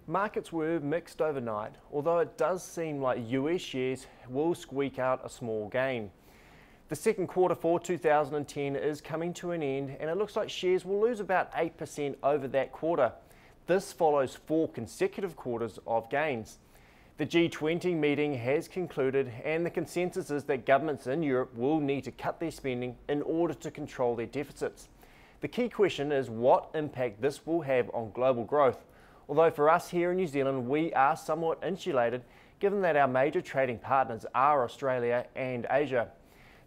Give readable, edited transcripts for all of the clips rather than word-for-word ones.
Markets were mixed overnight, although it does seem like US shares will squeak out a small gain. The second quarter for 2010 is coming to an end, and it looks like shares will lose about 8% over that quarter. This follows 4 consecutive quarters of gains. The G20 meeting has concluded, and the consensus is that governments in Europe will need to cut their spending in order to control their deficits. The key question is what impact this will have on global growth. Although for us here in New Zealand, we are somewhat insulated, given that our major trading partners are Australia and Asia.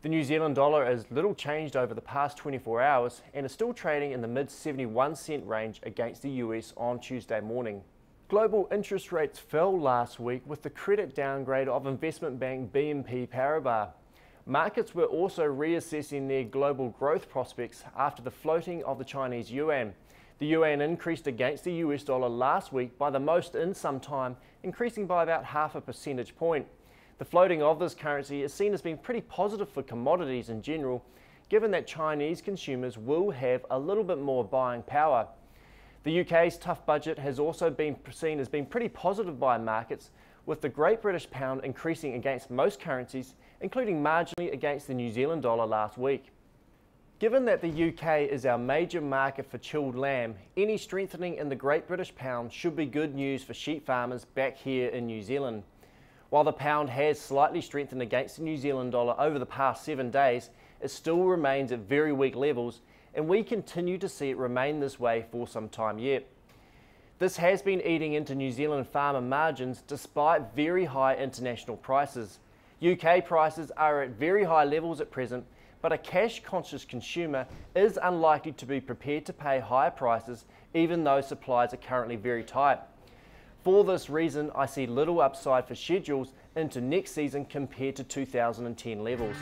The New Zealand dollar is little changed over the past 24 hours and is still trading in the mid 71 cent range against the US on Tuesday morning. Global interest rates fell last week with the credit downgrade of investment bank BNP Paribas. Markets were also reassessing their global growth prospects after the floating of the Chinese yuan. The yuan increased against the US dollar last week by the most in some time, increasing by about half a percentage point. The floating of this currency is seen as being pretty positive for commodities in general, given that Chinese consumers will have a little bit more buying power. The UK's tough budget has also been seen as being pretty positive by markets, with the Great British Pound increasing against most currencies, including marginally against the New Zealand dollar last week. Given that the UK is our major market for chilled lamb, any strengthening in the Great British Pound should be good news for sheep farmers back here in New Zealand. While the pound has slightly strengthened against the New Zealand dollar over the past 7 days, it still remains at very weak levels, and we continue to see it remain this way for some time yet. This has been eating into New Zealand farmer margins despite very high international prices. UK prices are at very high levels at present, but a cash-conscious consumer is unlikely to be prepared to pay higher prices even though supplies are currently very tight. For this reason, I see little upside for schedules into next season compared to 2010 levels.